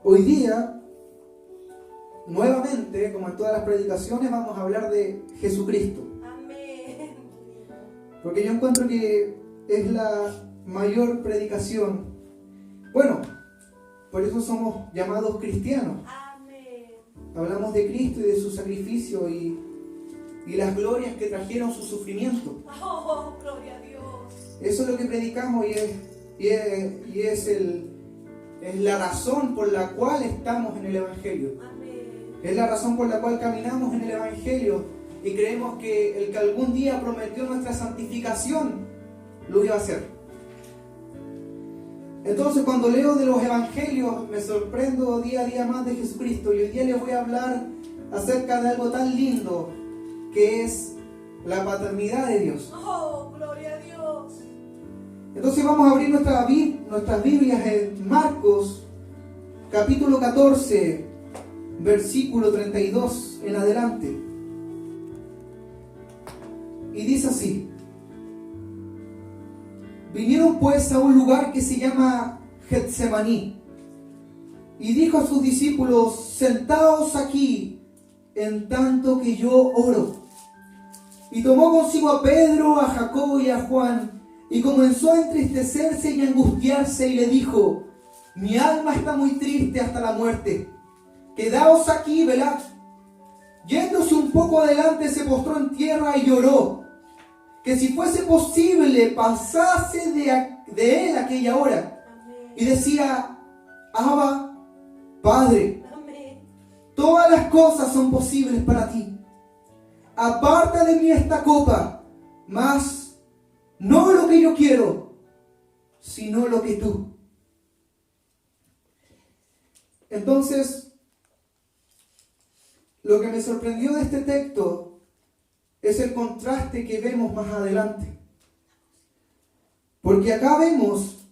Hoy día, nuevamente, como en todas las predicaciones, vamos a hablar de Jesucristo. Amén. Porque yo encuentro que es la mayor predicación. Bueno, por eso somos llamados cristianos. Amén. Hablamos de Cristo y de su sacrificio y las glorias que trajeron su sufrimiento. Oh, gloria a Dios. Eso es lo que predicamos y es la razón por la cual estamos en el Evangelio. Amén. Es la razón por la cual caminamos en el Evangelio y creemos que el que algún día prometió nuestra santificación lo iba a hacer. Entonces, cuando leo de los Evangelios, me sorprendo día a día más de Jesucristo. Y hoy día les voy a hablar acerca de algo tan lindo que es la paternidad de Dios. Oh, gloria a Dios. Entonces vamos a abrir nuestras Biblias en Marcos, capítulo 14, versículo 32 en adelante. Y dice así: vinieron pues a un lugar que se llama Getsemaní, y dijo a sus discípulos: sentaos aquí, en tanto que yo oro. Y tomó consigo a Pedro, a Jacobo y a Juan, y comenzó a entristecerse y a angustiarse, y le dijo: mi alma está muy triste hasta la muerte. Quedaos aquí, velad. Yéndose un poco adelante, se postró en tierra y lloró, que si fuese posible pasase de él aquella hora. Amén. Y decía: Abba, Padre, Amén. todas las cosas son posibles para ti. Aparta de mí esta copa, mas no lo que yo quiero, sino lo que tú. Entonces, lo que me sorprendió de este texto es el contraste que vemos más adelante. Porque acá vemos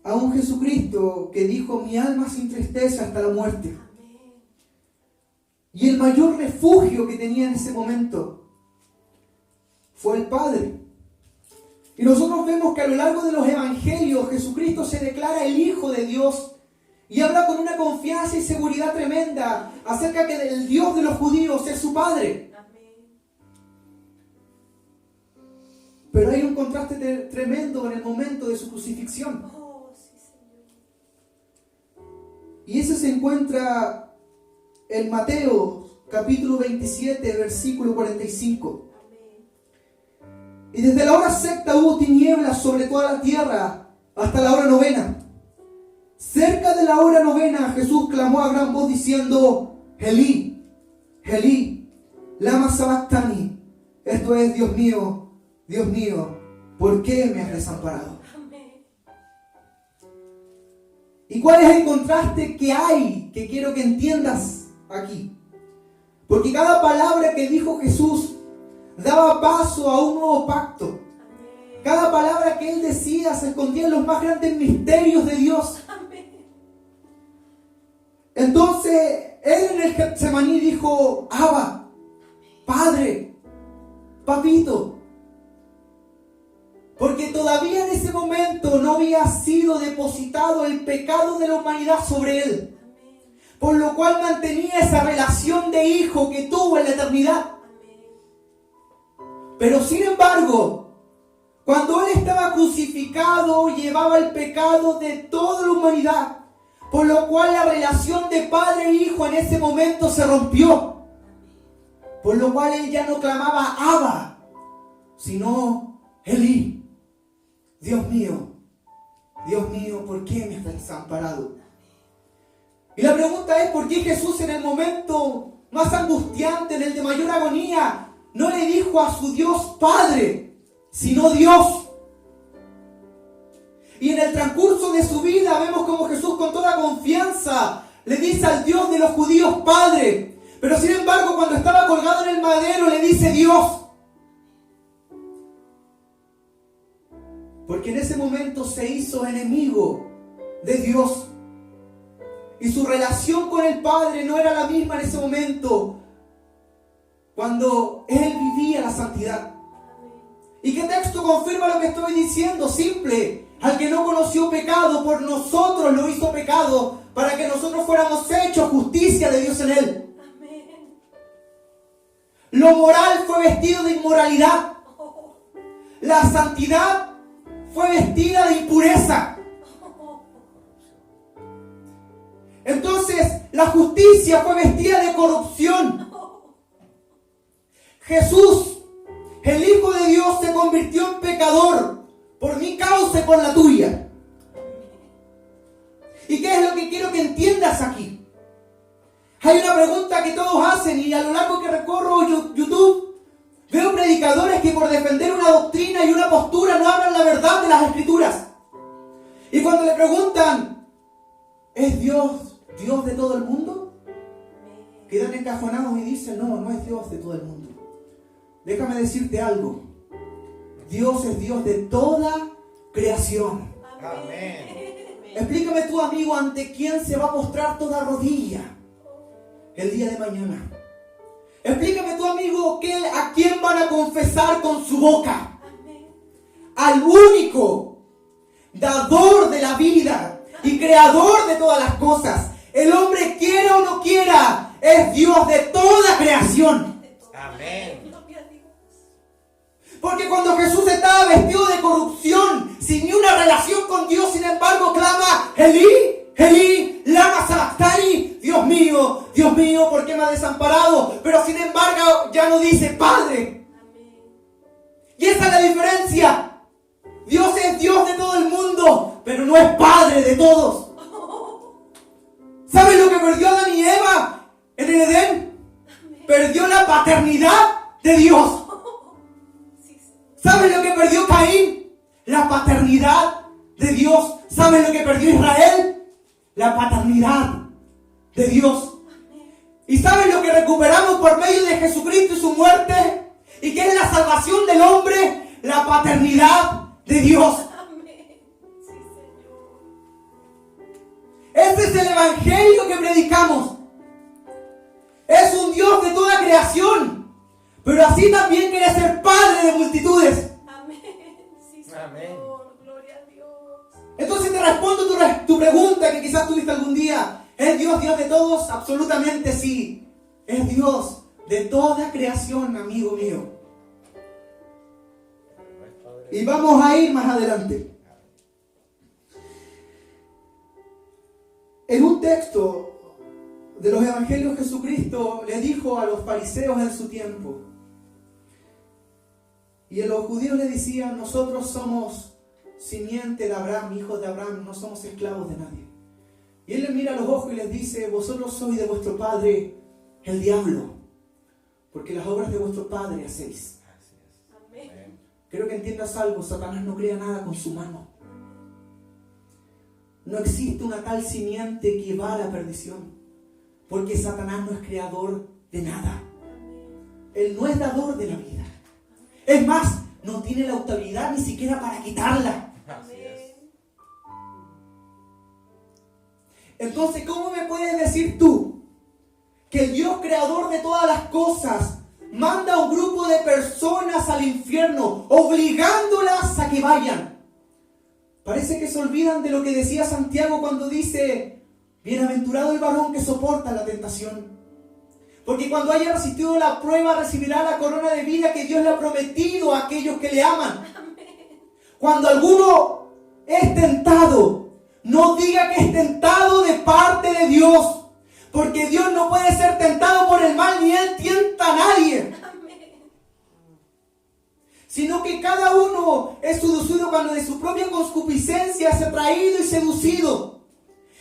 a un Jesucristo que dijo: mi alma se entristece hasta la muerte. Amén. Y el mayor refugio que tenía en ese momento fue el Padre. Y nosotros vemos que a lo largo de los evangelios Jesucristo se declara el Hijo de Dios y habla con una confianza y seguridad tremenda acerca que el Dios de los judíos es su Padre. Amén. Pero hay un contraste tremendo en el momento de su crucifixión. Oh, sí, Señor. Y ese se encuentra en Mateo capítulo 27, versículo 45. Amén. Y desde la hora sexta hubo tinieblas sobre toda la tierra hasta la hora novena. Cerca de la hora novena Jesús clamó a gran voz diciendo: Elí, Elí, lama sabactani. Esto es: Dios mío, ¿por qué me has desamparado? Amén. ¿Y cuál es el contraste que hay que quiero que entiendas aquí? Porque cada palabra que dijo Jesús daba paso a un nuevo pacto. Amén. Cada palabra que Él decía se escondía en los más grandes misterios de Dios. Amén. Entonces, Él en el Getsemaní dijo: Abba, Padre, Papito. Porque todavía en ese momento no había sido depositado el pecado de la humanidad sobre Él. Amén. Por lo cual mantenía esa relación de hijo que tuvo en la eternidad. Amén. Pero sin embargo, cuando Él estaba crucificado, llevaba el pecado de toda la humanidad. Por lo cual la relación de padre e hijo en ese momento se rompió. Por lo cual Él ya no clamaba Abba, sino Elí. Dios mío, ¿por qué me has desamparado? Y la pregunta es: ¿por qué Jesús en el momento más angustiante, en el de mayor agonía, no le dijo a su Dios Padre, sino Dios? Y en el transcurso de su vida vemos como Jesús con toda confianza le dice al Dios de los judíos Padre. Pero sin embargo, cuando estaba colgado en el madero le dice Dios. Porque en ese momento se hizo enemigo de Dios. Y su relación con el Padre no era la misma en ese momento cuando Él vivía la santidad. ¿Y qué texto confirma lo que estoy diciendo? Simple. Al que no conoció pecado, por nosotros lo hizo pecado, para que nosotros fuéramos hechos justicia de Dios en él. Amén. Lo moral fue vestido de inmoralidad. La santidad fue vestida de impureza. Entonces, la justicia fue vestida de corrupción. Jesús, el Hijo de Dios, se convirtió en pecador por mi causa y por la tuya. ¿Y qué es lo que quiero que entiendas aquí? Hay una pregunta que todos hacen y a lo largo que recorro YouTube veo predicadores que por defender una doctrina y una postura no hablan la verdad de las Escrituras. Y cuando le preguntan, ¿es Dios de todo el mundo? Quedan encajonados y dicen, no es Dios de todo el mundo. Déjame decirte algo. Dios es Dios de toda creación. Amén. Explícame tú, amigo, ante quién se va a postrar toda rodilla el día de mañana. Explícame tú, amigo, a quién van a confesar con su boca. Al único dador de la vida y creador de todas las cosas. El hombre, quiera o no quiera, es Dios de toda creación. Amén. Porque cuando Jesús estaba vestido de corrupción, sin ni una relación con Dios, sin embargo, clama, Elí, Elí, lama sabactani, Dios mío, ¿por qué me has desamparado? Pero sin embargo, ya no dice Padre. Y esa es la diferencia. Dios es Dios de todo el mundo, pero no es Padre de todos. ¿Saben lo que perdió Adán y Eva en el Edén? Perdió la paternidad de Dios. ¿Saben lo que perdió Caín? La paternidad de Dios. ¿Saben lo que perdió Israel? La paternidad de Dios. ¿Y saben lo que recuperamos por medio de Jesucristo y su muerte? ¿Y qué es la salvación del hombre? La paternidad de Dios. Ese es el evangelio que predicamos. Es un Dios de toda creación, pero así también quiere ser Padre de multitudes. Amén. Sí, Señor. Amén. Gloria a Dios. Entonces te respondo tu pregunta que quizás tuviste algún día. ¿Es Dios Dios de todos? Absolutamente sí. Es Dios de toda creación, amigo mío. Y vamos a ir más adelante. En un texto de los evangelios, Jesucristo le dijo a los fariseos en su tiempo, y a los judíos le decían, nosotros somos simiente de Abraham, hijos de Abraham, no somos esclavos de nadie. Y él les mira a los ojos y les dice, vosotros sois de vuestro padre el diablo, porque las obras de vuestro padre hacéis. Amén. Quiero que entiendas algo, Satanás no crea nada con su mano. No existe una tal simiente que va a la perdición, porque Satanás no es creador de nada. Él no es dador de la vida. Es más, no tiene la autoridad ni siquiera para quitarla. Así es. Entonces, ¿cómo me puedes decir tú que el Dios creador de todas las cosas manda a un grupo de personas al infierno, obligándolas a que vayan? Parece que se olvidan de lo que decía Santiago cuando dice, bienaventurado el varón que soporta la tentación. Porque cuando haya resistido la prueba, recibirá la corona de vida que Dios le ha prometido a aquellos que le aman. Cuando alguno es tentado, no diga que es tentado de parte de Dios. Porque Dios no puede ser tentado por el mal, ni Él tienta a nadie. Sino que cada uno es seducido cuando de su propia concupiscencia es atraído y seducido.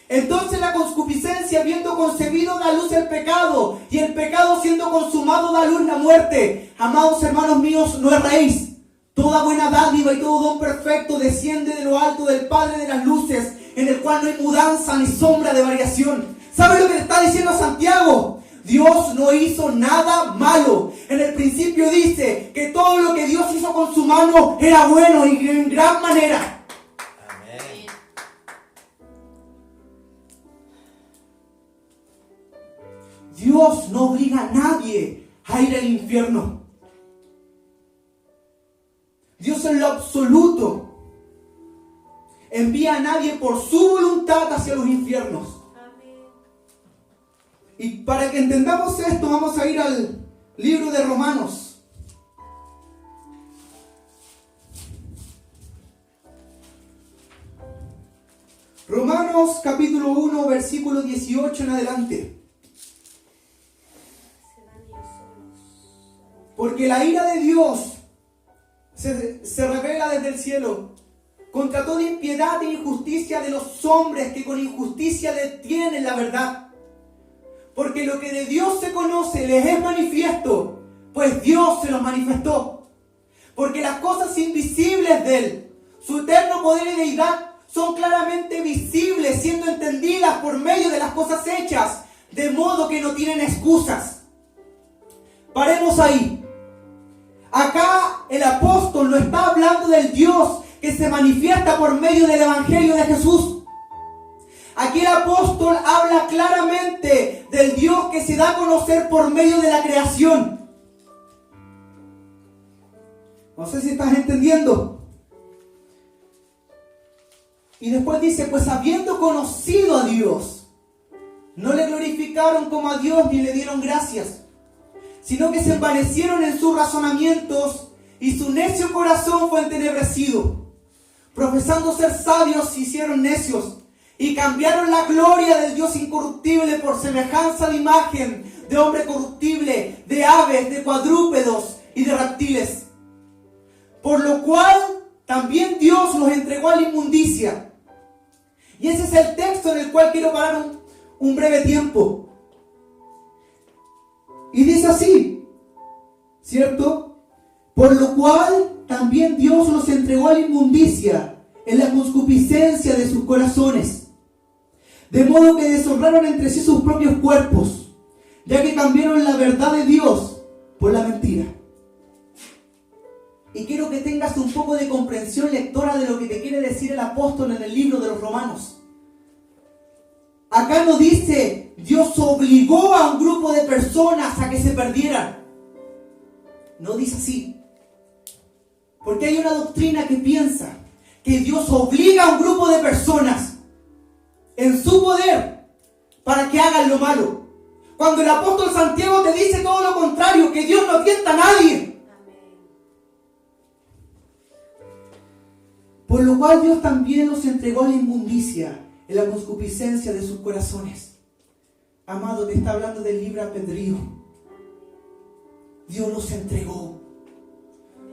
Entonces la concupiscencia, habiendo concebido, da luz el pecado, y el pecado, siendo consumado, da luz la muerte. Amados hermanos míos, no erréis. Toda buena dádiva y todo don perfecto desciende de lo alto del Padre de las luces, en el cual no hay mudanza ni sombra de variación. ¿Sabe lo que le está diciendo Santiago? Dios no hizo nada malo. En el principio dice que todo lo que Dios hizo con su mano era bueno y en gran manera. Amén. Dios no obliga a nadie a ir al infierno. Dios en lo absoluto envía a nadie por su voluntad hacia los infiernos. Amén. Y para que entendamos esto, vamos a ir al libro de Romanos. Romanos capítulo 1, versículo 18 en adelante. Serán ellos solos. Porque la ira de Dios se revela desde el cielo contra toda impiedad e injusticia de los hombres que con injusticia detienen la verdad. Porque lo que de Dios se conoce les es manifiesto, pues Dios se los manifestó. Porque las cosas invisibles de Él, su eterno poder y deidad, son claramente visibles, siendo entendidas por medio de las cosas hechas, de modo que no tienen excusas. Paremos ahí. Acá el apóstol no está hablando del Dios que se manifiesta por medio del Evangelio de Jesús. Aquí el apóstol habla claramente del Dios que se da a conocer por medio de la creación. No sé si estás entendiendo. Y después dice, pues habiendo conocido a Dios, no le glorificaron como a Dios ni le dieron gracias, sino que se envanecieron en sus razonamientos y su necio corazón fue entenebrecido. Profesando ser sabios, se hicieron necios y cambiaron la gloria del Dios incorruptible por semejanza de imagen de hombre corruptible, de aves, de cuadrúpedos y de reptiles. Por lo cual también Dios los entregó a la inmundicia. Y ese es el texto en el cual quiero parar un breve tiempo. Y dice así, ¿cierto? Por lo cual también Dios los entregó a la inmundicia en la concupiscencia de sus corazones, de modo que deshonraron entre sí sus propios cuerpos, ya que cambiaron la verdad de Dios por la mentira. Y quiero que tengas un poco de comprensión lectora de lo que te quiere decir el apóstol en el libro de los Romanos. Acá no dice, Dios obligó a un grupo de personas a que se perdieran. No dice así. Porque hay una doctrina que piensa que Dios obliga a un grupo de personas en su poder para que hagan lo malo. Cuando el apóstol Santiago te dice todo lo contrario, que Dios no tienta a nadie. Por lo cual Dios también los entregó a la inmundicia en la concupiscencia de sus corazones. Amado, te está hablando del libre albedrío. Dios los entregó.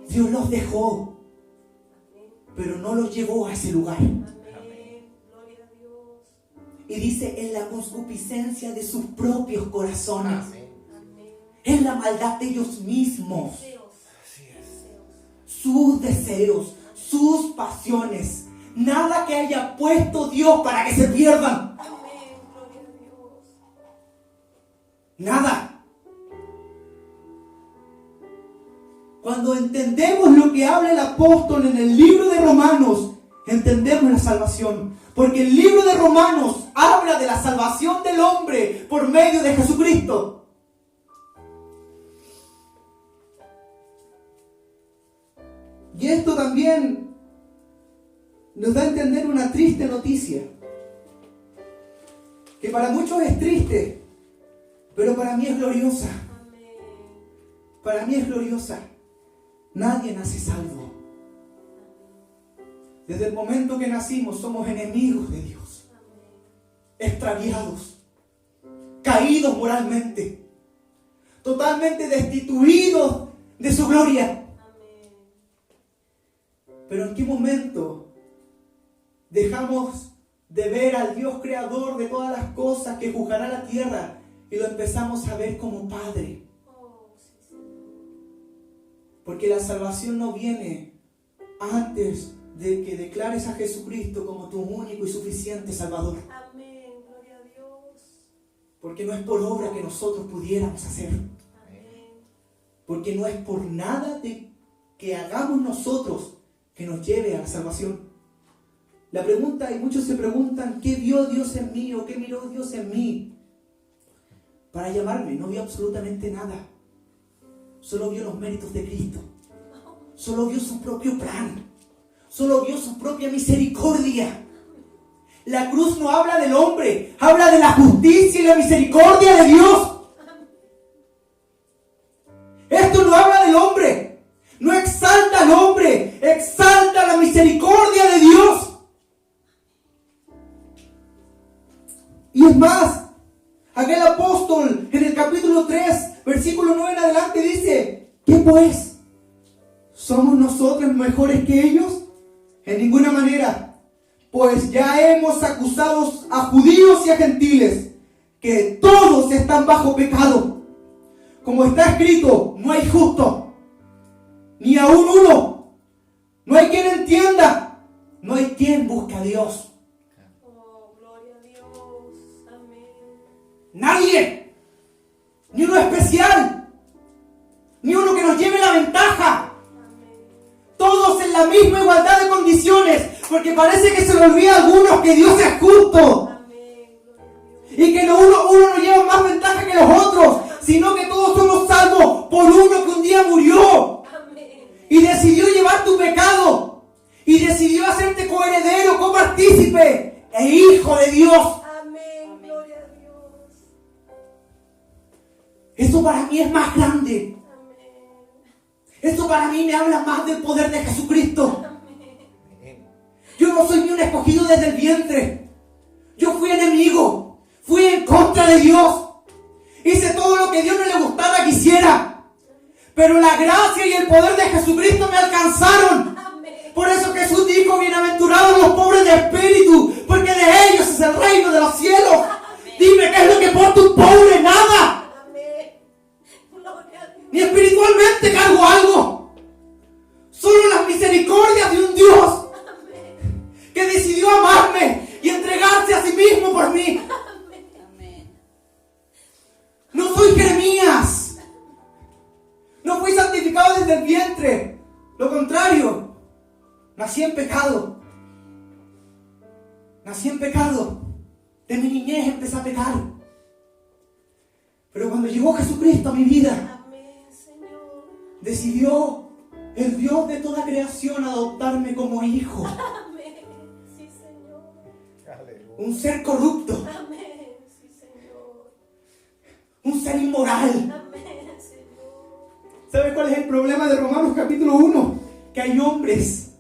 Dios los dejó. Pero no los llevó a ese lugar. Gloria a Dios. Y dice, en la concupiscencia de sus propios corazones. Amén. En la maldad de ellos mismos. Deseos. Así es. Sus deseos, sus pasiones. Nada que haya puesto Dios para que se pierdan. Amén. Gloria a Dios. Nada. Cuando entendemos lo que habla el apóstol en el libro de Romanos, entendemos la salvación. Porque el libro de Romanos habla de la salvación del hombre por medio de Jesucristo. Y esto también nos da a entender una triste noticia. Que para muchos es triste, pero para mí es gloriosa. Amén. Para mí es gloriosa. Nadie nace salvo. Desde el momento que nacimos somos enemigos de Dios. Extraviados. Caídos moralmente. Totalmente destituidos de su gloria. Pero ¿en qué momento dejamos de ver al Dios creador de todas las cosas que juzgará la tierra y lo empezamos a ver como Padre? Porque la salvación no viene antes de que declares a Jesucristo como tu único y suficiente Salvador. Amén. Gloria a Dios. Porque no es por obra que nosotros pudiéramos hacer. Amén. Porque no es por nada de que hagamos nosotros que nos lleve a la salvación. La pregunta, y muchos se preguntan, ¿qué vio Dios en mí o qué miró Dios en mí para llamarme? No vio absolutamente nada. Solo vio los méritos de Cristo. Solo vio su propio plan. Solo vio su propia misericordia. La cruz no habla del hombre, habla de la justicia y la misericordia de Dios. Esto no habla del hombre, no exalta al hombre, exalta la misericordia de Dios. Y es más, aquel apóstol en el capítulo 3, versículo 9 en adelante dice, ¿qué pues? ¿Somos nosotros mejores que ellos? En ninguna manera, pues ya hemos acusado a judíos y a gentiles, que todos están bajo pecado. Como está escrito, no hay justo, ni aún uno. No hay quien entienda, no hay quien busque a Dios. Oh, gloria a Dios. Amén. Nadie, ni uno especial, ni uno que nos lleve la ventaja. Todos en la misma igualdad de condiciones, porque parece que se le olvida a algunos que Dios es justo. Amén. Gloria a Dios. Y que uno no lleva más ventaja que los otros, sino que todos somos salvos por uno que un día murió Amén. y decidió llevar tu pecado y decidió hacerte coheredero, copartícipe e hijo de Dios. Amén. Gloria a Dios. Eso para mí es más grande. Amén. Eso para mí me habla más del poder de Jesucristo. Amén. Yo no soy ni un escogido desde el vientre. Yo fui enemigo, fui en contra de Dios. Hice todo lo que a Dios no le gustara que hiciera. Pero la gracia y el poder de Jesucristo me alcanzaron. Amén. Por eso Jesús dijo, bienaventurados los pobres de espíritu, porque de ellos es el reino de los cielos. Dime, ¿qué es lo que por tu pobre? Nada. Amén. Gloria a Dios. Ni espiritualmente cargo algo. Solo las misericordias de un Dios que decidió amarme y entregarse a sí mismo por mí. No soy Jeremías. No fui santificado desde el vientre. Lo contrario, nací en pecado. Nací en pecado. De mi niñez empecé a pecar. Pero cuando llegó Jesucristo a mi vida, Amén, Señor. decidió el Dios de toda creación adoptarme como hijo. Amén. Sí, Señor. Un ser corrupto, Amén. Sí, Señor. un ser inmoral. Amén, Señor. ¿Sabe cuál es el problema de Romanos capítulo 1? Que hay hombres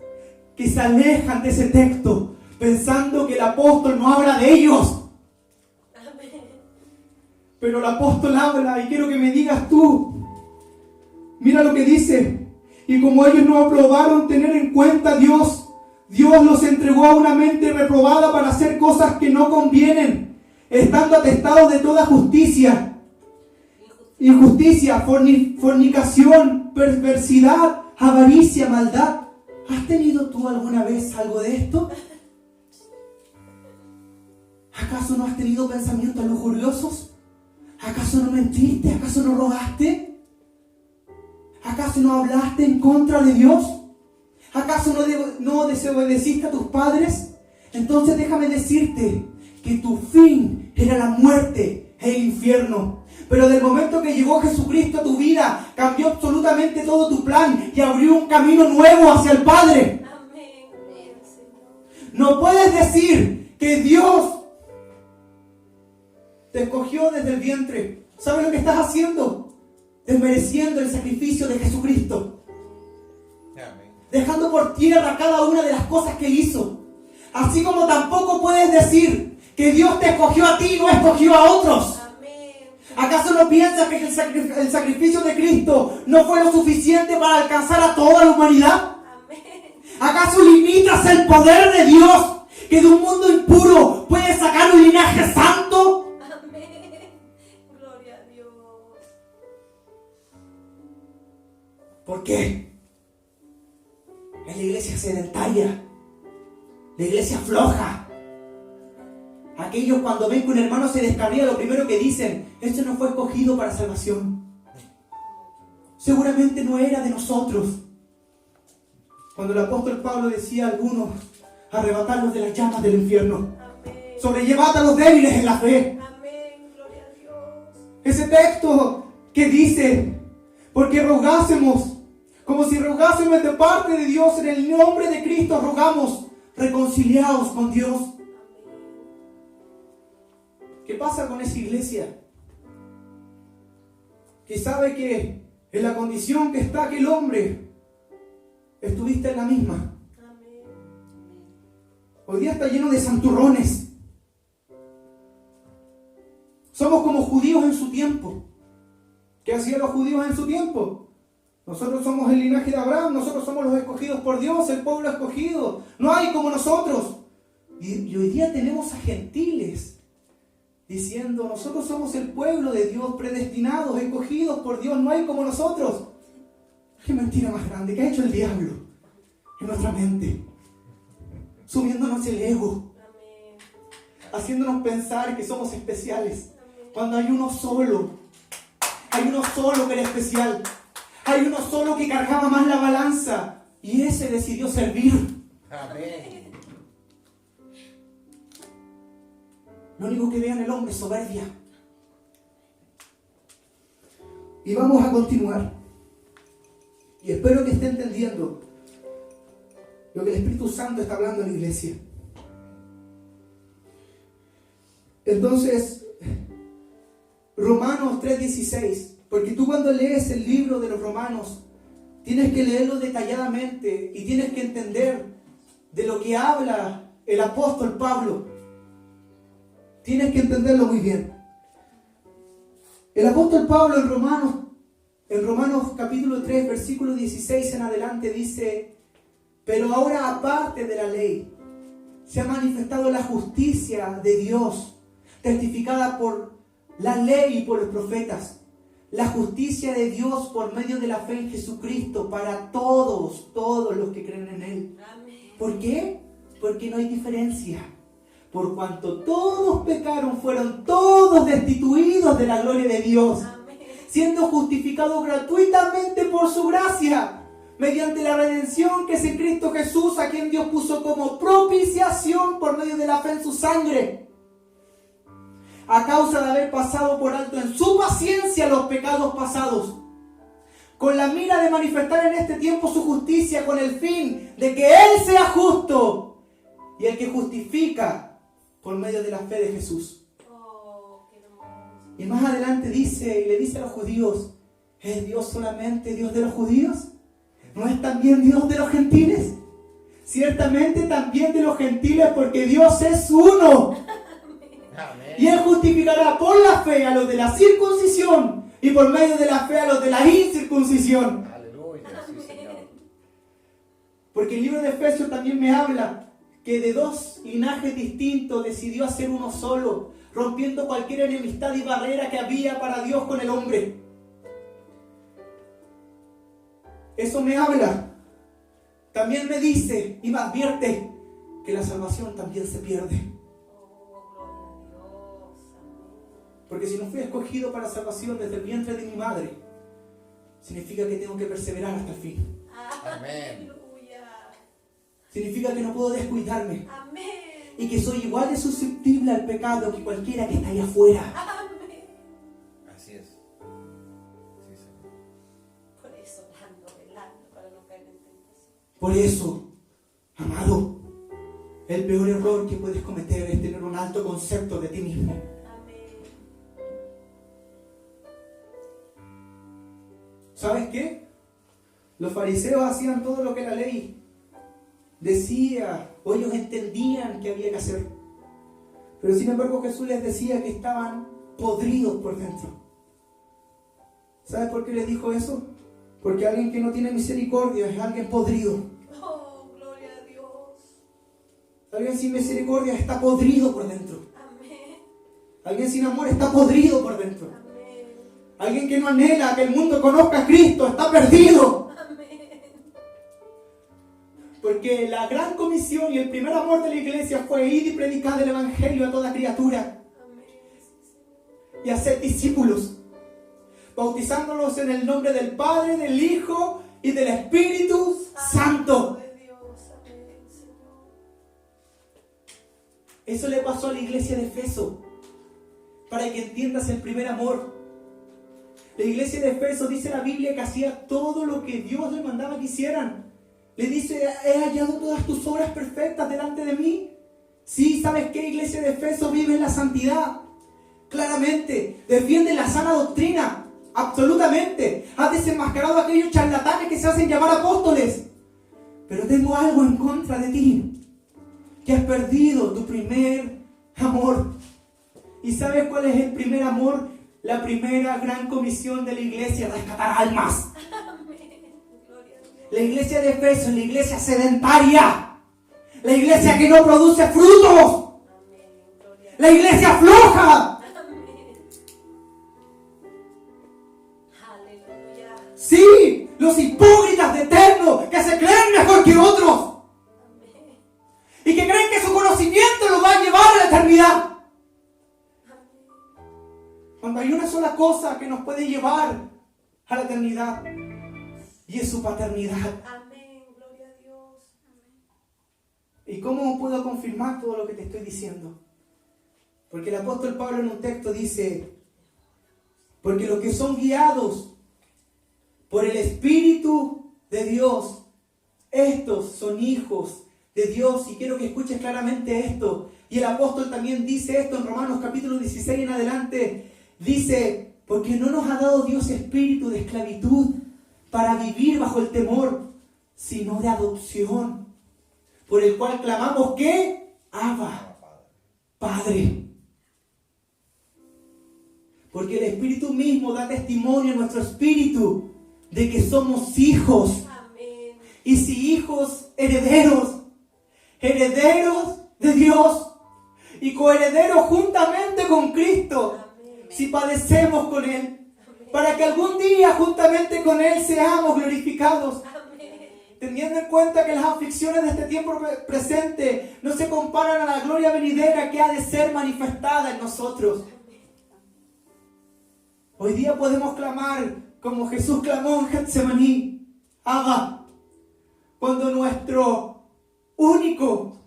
que se alejan de ese texto pensando que el apóstol no habla de ellos. Amén. Pero el apóstol habla y quiero que me digas tú. Mira lo que dice. Y como ellos no aprobaron tener en cuenta a Dios, Dios los entregó a una mente reprobada para hacer cosas que no convienen, estando atestados de toda justicia. Injusticia, fornicación, perversidad, avaricia, maldad. ¿Has tenido tú alguna vez algo de esto? ¿Acaso no has tenido pensamientos lujuriosos? ¿Acaso no mentiste? ¿Acaso no robaste? ¿Acaso no hablaste en contra de Dios? ¿Acaso no desobedeciste a tus padres? Entonces déjame decirte que tu fin era la muerte e el infierno. Pero del momento que llegó Jesucristo a tu vida, cambió absolutamente todo tu plan y abrió un camino nuevo hacia el Padre. Amén. Gloria al Señor. No puedes decir que Dios te escogió desde el vientre. ¿Sabes lo que estás haciendo? Desmereciendo el sacrificio de Jesucristo. Dejando por tierra cada una de las cosas que Él hizo. Así como tampoco puedes decir que Dios te escogió a ti y no escogió a otros. Amén. ¿Acaso no piensas que el sacrificio de Cristo no fue lo suficiente para alcanzar a toda la humanidad? Amén. ¿Acaso limitas el poder de Dios, que de un mundo impuro puede sacar un linaje santo? Amén. Gloria a Dios. ¿Por qué? Es la iglesia sedentaria, la iglesia floja. Aquellos cuando ven que un hermano se descarría, lo primero que dicen, este no fue escogido para salvación. Seguramente no era de nosotros. Cuando el apóstol Pablo decía a algunos, arrebatarlos de las llamas del infierno, Amén. sobrellevad a los débiles en la fe. Amén. Gloria a Dios. Ese texto que dice, porque rogásemos, como si rogásemos de parte de Dios, en el nombre de Cristo rogamos, reconciliados con Dios. ¿Qué pasa con esa iglesia? Que sabe que en la condición que está aquel hombre, estuviste en la misma. Amén. Hoy día está lleno de santurrones. Somos como judíos en su tiempo. ¿Qué hacían los judíos en su tiempo? Nosotros somos el linaje de Abraham, nosotros somos los escogidos por Dios, el pueblo escogido. No hay como nosotros. Y hoy día tenemos a gentiles diciendo, nosotros somos el pueblo de Dios, predestinados, escogidos por Dios, no hay como nosotros. Qué mentira más grande, ¿qué ha hecho el diablo en nuestra mente? Subiéndonos el ego, Amén. haciéndonos pensar que somos especiales, cuando hay uno solo que era especial, hay uno solo que cargaba más la balanza, y ese decidió servir. Amén. Lo único que vean el hombre es soberbia. Y vamos a continuar. Y espero que esté entendiendo lo que el Espíritu Santo está hablando en la iglesia. Entonces, Romanos 3:16, porque tú cuando lees el libro de los Romanos, tienes que leerlo detalladamente y tienes que entender de lo que habla el apóstol Pablo. Tienes que entenderlo muy bien. El apóstol Pablo en Romanos capítulo 3, versículo 16 en adelante dice, pero ahora aparte de la ley, se ha manifestado la justicia de Dios, testificada por la ley y por los profetas. La justicia de Dios por medio de la fe en Jesucristo para todos los que creen en Él. Amén. ¿Por qué? Porque no hay diferencia. Por cuanto todos pecaron, fueron todos destituidos de la gloria de Dios, Amén. siendo justificados gratuitamente por su gracia, mediante la redención que es en Cristo Jesús, a quien Dios puso como propiciación por medio de la fe en su sangre, a causa de haber pasado por alto en su paciencia los pecados pasados, con la mira de manifestar en este tiempo su justicia, con el fin de que Él sea justo y el que justifica por medio de la fe de Jesús. Oh, qué hermoso. Y más adelante dice, y le dice a los judíos, ¿es Dios solamente Dios de los judíos? ¿No es también Dios de los gentiles? Ciertamente también de los gentiles, porque Dios es uno. Amén. Y Él justificará por la fe a los de la circuncisión y por medio de la fe a los de la incircuncisión. Aleluya, sí, Señor. Porque el libro de Efesios también me habla que de dos linajes distintos decidió hacer uno solo, rompiendo cualquier enemistad y barrera que había para Dios con el hombre. Eso me habla. También me dice y me advierte que la salvación también se pierde. Oh, gloria a Dios. Amén. Porque si no fui escogido para salvación desde el vientre de mi madre, significa que tengo que perseverar hasta el fin. Amén. Aleluya. Significa que no puedo descuidarme Amén. y que soy igual de susceptible al pecado que cualquiera que está allá afuera. Amén. Así es. Sí, Señor. Por eso velando para no caer en tentación. Por eso, amado, el peor error que puedes cometer es tener un alto concepto de ti mismo. Amén. ¿Sabes qué? Los fariseos hacían todo lo que la ley decía, o ellos entendían que había que hacer. Pero sin embargo Jesús les decía que estaban podridos por dentro. ¿Sabes por qué les dijo eso? Porque alguien que no tiene misericordia es alguien podrido. Oh, gloria a Dios. Alguien sin misericordia está podrido por dentro. Amén. Alguien sin amor está podrido por dentro. Amén. Alguien que no anhela que el mundo conozca a Cristo está perdido. Amén. Porque la gran comisión y el primer amor de la iglesia fue ir y predicar el evangelio a toda criatura Amén. y hacer discípulos, bautizándolos en el nombre del Padre, del Hijo y del Espíritu Santo. De Dios. Amén, Señor. Eso le pasó a la iglesia de Efeso, para que entiendas el primer amor. La iglesia de Efeso, dice la Biblia, que hacía todo lo que Dios le mandaba que hicieran. Le dice, he hallado todas tus obras perfectas delante de mí. Sí, ¿sabes qué? Iglesia de Efeso vive en la santidad. claramente. Defiende la sana doctrina, absolutamente. Has desenmascarado a aquellos charlatanes que se hacen llamar apóstoles. Pero tengo algo en contra de ti, que has perdido tu primer amor. ¿Y sabes cuál es el primer amor? La primera gran comisión de la iglesia: rescatar almas. La iglesia de Efeso es la iglesia sedentaria, la iglesia que no produce frutos, la iglesia floja. Sí, los hipócritas de eterno que se creen mejor que otros y que creen que su conocimiento los va a llevar a la eternidad. Cuando hay una sola cosa que nos puede llevar a la eternidad, y es su paternidad. Amén, gloria a Dios. Amén. ¿Y cómo puedo confirmar todo lo que te estoy diciendo? Porque el apóstol Pablo en un texto dice: porque los que son guiados por el Espíritu de Dios, estos son hijos de Dios. Y quiero que escuches claramente esto. Y el apóstol también dice esto en Romanos capítulo 16 en adelante. Dice: porque no nos ha dado Dios espíritu de esclavitud para vivir bajo el temor, sino de adopción, por el cual clamamos que Abba, Padre. Porque el Espíritu mismo da testimonio a nuestro espíritu de que somos hijos. Amén. Y si hijos, herederos, herederos de Dios y coherederos juntamente con Cristo. Amén. Si padecemos con Él, para que algún día juntamente con Él seamos glorificados. Amén. Teniendo en cuenta que las aflicciones de este tiempo presente no se comparan a la gloria venidera que ha de ser manifestada en nosotros. Hoy día podemos clamar como Jesús clamó en Getsemaní: Abba. Cuando nuestro único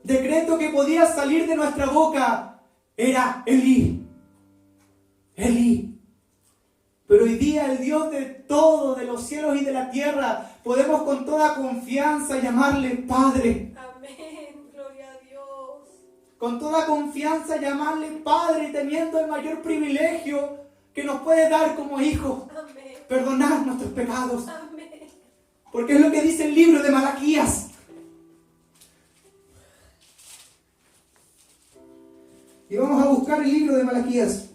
decreto que podía salir de nuestra boca era Elí, Elí. Pero hoy día el Dios de todo, de los cielos y de la tierra, podemos con toda confianza llamarle Padre. Amén, gloria a Dios. Con toda confianza llamarle Padre, teniendo el mayor privilegio que nos puede dar como hijos: Amén. perdonar nuestros pecados. Amén. Porque es lo que dice el libro de Malaquías. Y vamos a buscar el libro de Malaquías.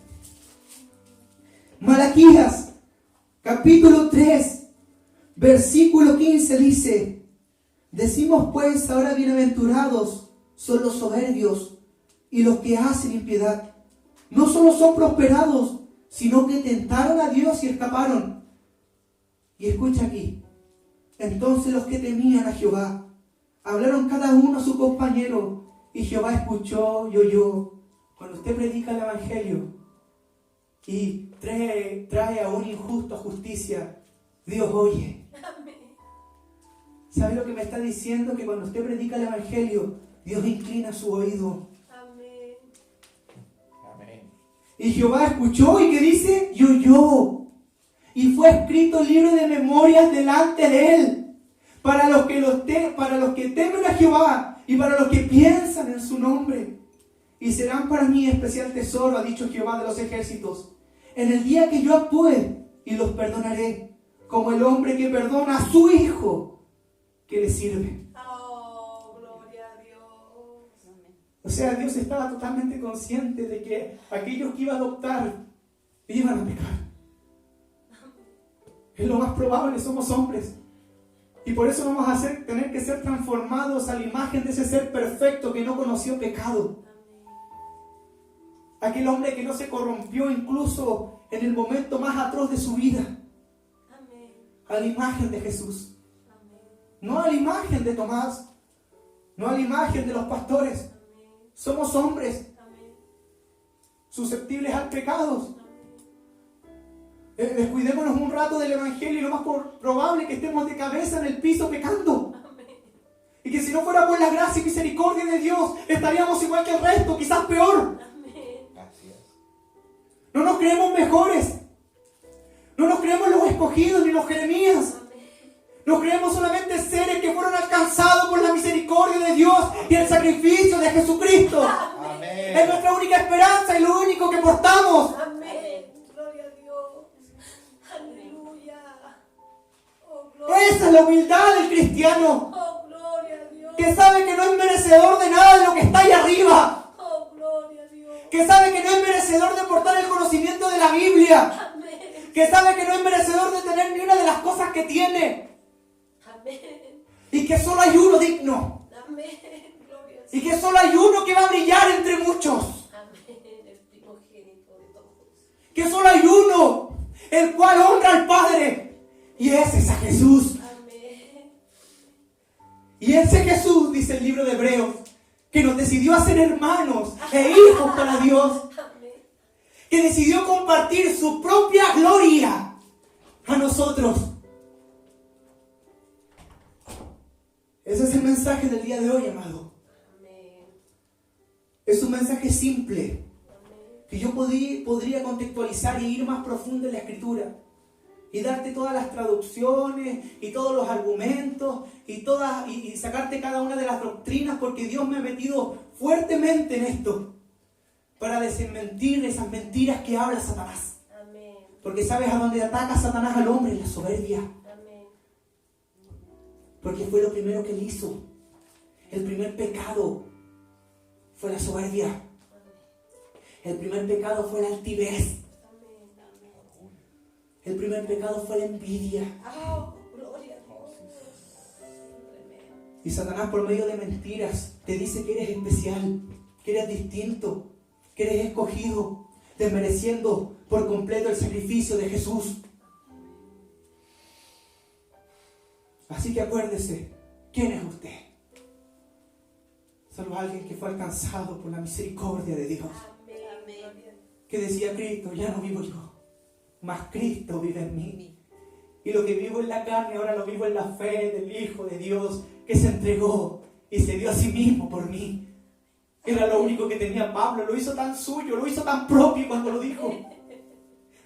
Malaquías, capítulo 3, versículo 15 dice: decimos pues ahora, bienaventurados son los soberbios y los que hacen impiedad. No solo son prosperados, sino que tentaron a Dios y escaparon. Y escucha aquí: entonces los que temían a Jehová hablaron cada uno a su compañero, y Jehová escuchó y oyó. Cuando usted predica el evangelio y trae a un injusto a justicia, Dios oye. Amén. ¿Sabe lo que me está diciendo? Que cuando usted predica el evangelio, Dios inclina su oído. Amén. Amén. Y Jehová escuchó, ¿y qué dice? Y oyó. Y fue escrito el libro de memorias delante de él, para los que temen a Jehová y para los que piensan en su nombre. Y serán para mí especial tesoro, ha dicho Jehová de los ejércitos, en el día que yo actúe, y los perdonaré, como el hombre que perdona a su hijo que le sirve. Oh, gloria a Dios. O sea, Dios estaba totalmente consciente de que aquellos que iba a adoptar iban a pecar. Es lo más probable, somos hombres. Y por eso vamos a tener que ser transformados a la imagen de ese ser perfecto que no conoció pecado. Aquel hombre que no se corrompió incluso en el momento más atroz de su vida. Amén. A la imagen de Jesús. Amén. No a la imagen de Tomás. No a la imagen de los pastores. Amén. Somos hombres Amén. susceptibles al pecado. Amén. Descuidémonos un rato del evangelio y lo más probable es que estemos de cabeza en el piso pecando. Amén. Y que si no fuera por la gracia y misericordia de Dios, estaríamos igual que el resto, quizás peor. Así es. No nos creemos mejores. No nos creemos los escogidos ni los Jeremías. Nos creemos solamente seres que fueron alcanzados por la misericordia de Dios y el sacrificio de Jesucristo. Amén. Amén. Es nuestra única esperanza y lo único que portamos. Amén. Gloria a Dios. Aleluya. Oh, gloria. Esa es la humildad del cristiano, Oh, gloria a Dios. que sabe que no es merecedor de nada de lo que está ahí arriba, Oh, gloria a Dios. que sabe que no es merecedor de portar el conocimiento de la Biblia, Amén. que sabe que no es merecedor de tener ni una de las cosas que tiene, Amén. y que solo hay uno digno, Amén. Gloria a Dios. y que solo hay uno que va a brillar entre muchos, Amén. El primogénito de todos. que solo hay uno el cual honra al Padre, y ese es a Jesús. Amén. Y ese Jesús, dice el libro de Hebreos, que nos decidió hacer hermanos e hijos para Dios, Amén. que decidió compartir su propia gloria a nosotros. Ese es el mensaje del día de hoy, amado. Amén. Es un mensaje simple, Amén. que yo podría contextualizar y ir más profundo en la Escritura. Y darte todas las traducciones y todos los argumentos y sacarte cada una de las doctrinas, porque Dios me ha metido fuertemente en esto para desmentir esas mentiras que habla Satanás. Amén. Porque ¿sabes a dónde ataca Satanás al hombre? En la soberbia. Amén. Porque fue lo primero que él hizo. El primer pecado fue la soberbia. El primer pecado fue la altivez. Amén. Amén. El primer pecado fue la envidia. Oh, gloria a Dios. Tremendo. Y Satanás, por medio de mentiras, te dice que eres especial, que eres distinto, que eres escogido, desmereciendo por completo el sacrificio de Jesús. Así que acuérdese, ¿quién es usted? Solo alguien que fue alcanzado por la misericordia de Dios, Amén. Amén. que decía: Cristo, ya no vivo yo, mas Cristo vive en mí. Y lo que vivo en la carne ahora lo vivo en la fe del Hijo de Dios, que se entregó y se dio a sí mismo por mí. Era lo único que tenía Pablo, lo hizo tan suyo, lo hizo tan propio cuando lo dijo.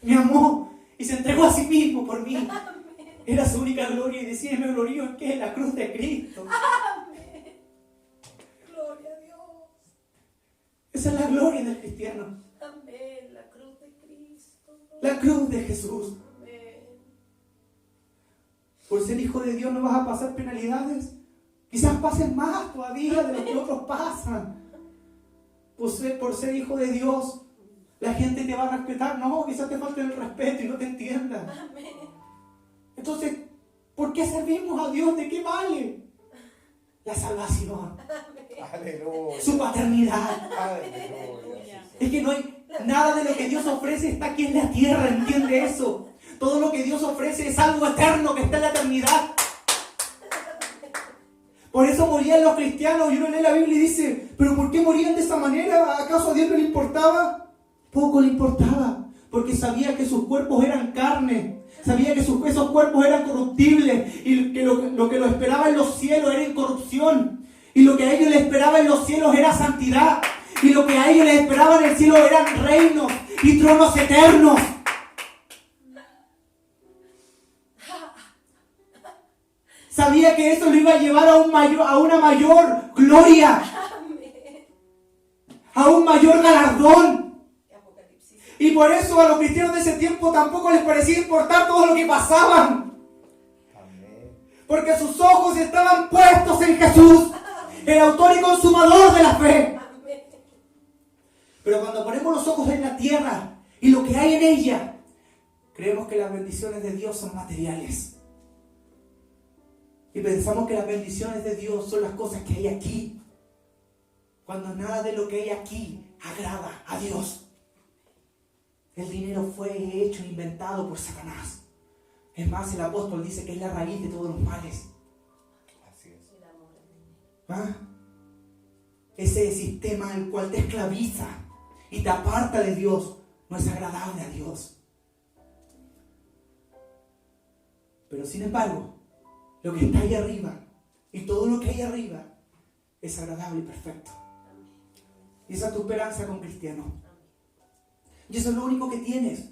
Me amó y se entregó a sí mismo por mí. Era su única gloria, y decía: me glorío en que en la cruz de Cristo. Amén. Gloria a Dios. Esa es la gloria del cristiano, Amén. La cruz de Cristo. la cruz de Jesús. Amén. Por ser hijo de Dios no vas a pasar penalidades. Quizás pases más todavía de lo que otros pasan. Por ser hijo de Dios, la gente te va a respetar. No, quizás te falte el respeto y no te entiendan. Amén. Entonces, ¿por qué servimos a Dios? ¿De qué vale? La salvación, Aleluya. su paternidad. Aleluya. Es que no hay nada de lo que Dios ofrece está aquí en la tierra, ¿entiende eso? Todo lo que Dios ofrece es algo eterno que está en la eternidad. Por eso morían los cristianos, y uno lee la Biblia y dice: ¿pero por qué morían de esa manera? ¿Acaso a Dios no le importaba? Poco le importaba, porque sabía que sus cuerpos eran carne, sabía que esos cuerpos eran corruptibles, y que lo que lo esperaba en los cielos era incorrupción, y lo que a ellos les esperaba en los cielos era santidad, y lo que a ellos les esperaba en el cielo eran reinos y tronos eternos. Sabía que eso lo iba a llevar a una mayor gloria, a un mayor galardón. Apocalipsis. Y por eso a los cristianos de ese tiempo tampoco les parecía importar todo lo que pasaban, Amén. porque sus ojos estaban puestos en Jesús, el autor y consumador de la fe. Amén. Pero cuando ponemos los ojos en la tierra y lo que hay en ella, creemos que las bendiciones de Dios son materiales. Y pensamos que las bendiciones de Dios son las cosas que hay aquí, cuando nada de lo que hay aquí agrada a Dios. El dinero fue hecho, inventado por Satanás. Es más, el apóstol dice que es la raíz de todos los males. Así es. El amor al dinero. ¿Ah? Ese sistema el cual te esclaviza y te aparta de Dios no es agradable a Dios. Pero sin embargo, lo que está ahí arriba y todo lo que hay arriba es agradable y perfecto. Y esa es tu esperanza con cristiano. Y eso es lo único que tienes.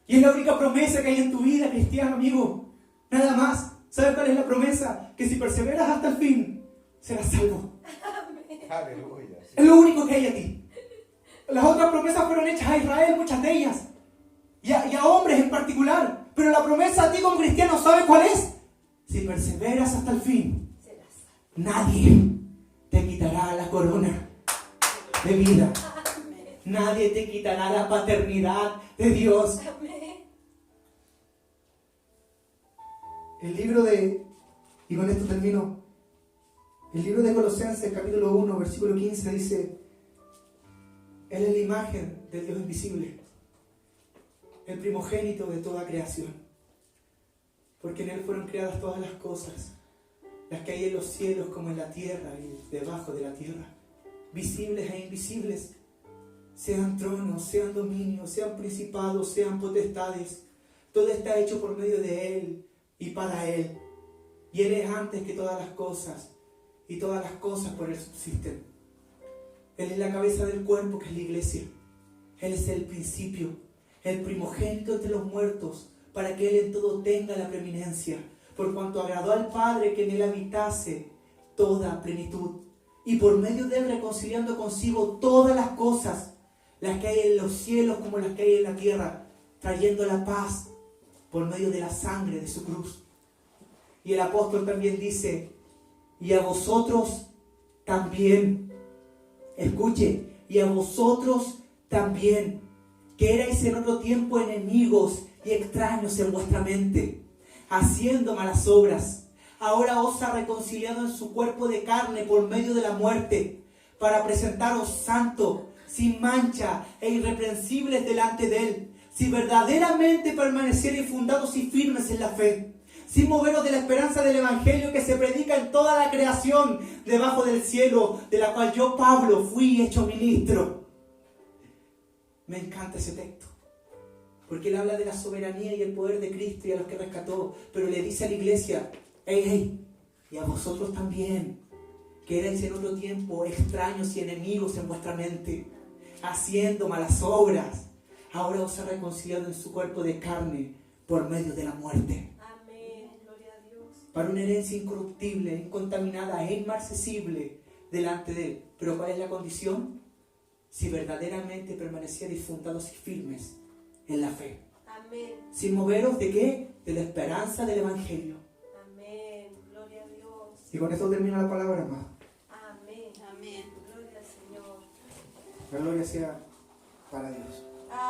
Y es la única promesa que hay en tu vida, cristiano, amigo. Nada más. ¿Sabes cuál es la promesa? Que si perseveras hasta el fin, serás salvo. Aleluya. Sí. Es lo único que hay a ti. otras promesas fueron hechas a Israel, muchas de ellas. Y a hombres en particular. Pero la promesa a ti como cristiano, ¿sabe cuál es? Si perseveras hasta el fin, nadie te quitará la corona de vida. Nadie te quitará la paternidad de Dios. El libro de, y con esto termino, el libro de Colosenses, capítulo 1, versículo 15, dice: Él es la imagen del Dios invisible, el primogénito de toda creación, porque en Él fueron creadas todas las cosas, las que hay en los cielos como en la tierra y debajo de la tierra, visibles e invisibles, sean tronos, sean dominios, sean principados, sean potestades. Todo está hecho por medio de Él y para Él. Y Él es antes que todas las cosas, y todas las cosas por Él subsisten. Él es la cabeza del cuerpo, que es la iglesia. Él es el principio, el primogénito entre los muertos, para que Él en todo tenga la preeminencia, por cuanto agradó al Padre que en Él habitase toda plenitud, y por medio de Él reconciliando consigo todas las cosas, las que hay en los cielos como las que hay en la tierra, trayendo la paz por medio de la sangre de su cruz. Y el apóstol también dice: y a vosotros también, escuche, y a vosotros también, que erais en otro tiempo enemigos y extraños en vuestra mente, haciendo malas obras, ahora os ha reconciliado en su cuerpo de carne por medio de la muerte, para presentaros santo, sin mancha e irreprensibles delante de Él, si verdaderamente permaneciereis fundados y firmes en la fe, sin moveros de la esperanza del Evangelio que se predica en toda la creación debajo del cielo, de la cual yo, Pablo, fui hecho ministro. Me encanta ese texto, porque él habla de la soberanía y el poder de Cristo y a los que rescató, pero le dice a la iglesia: hey, y a vosotros también, que erais en otro tiempo extraños y enemigos en vuestra mente, haciendo malas obras, ahora os ha reconciliado en su cuerpo de carne por medio de la muerte, para una herencia incorruptible, incontaminada e inmarcesible delante de Él. Pero ¿cuál es la condición? Si verdaderamente permanecierais fundados y firmes en la fe. Amén. Sin moveros ¿de qué? De la esperanza del Evangelio. Amén. Gloria a Dios. Y con esto termina la palabra, amado. Amén. Amén. Gloria al Señor. La gloria sea para Dios.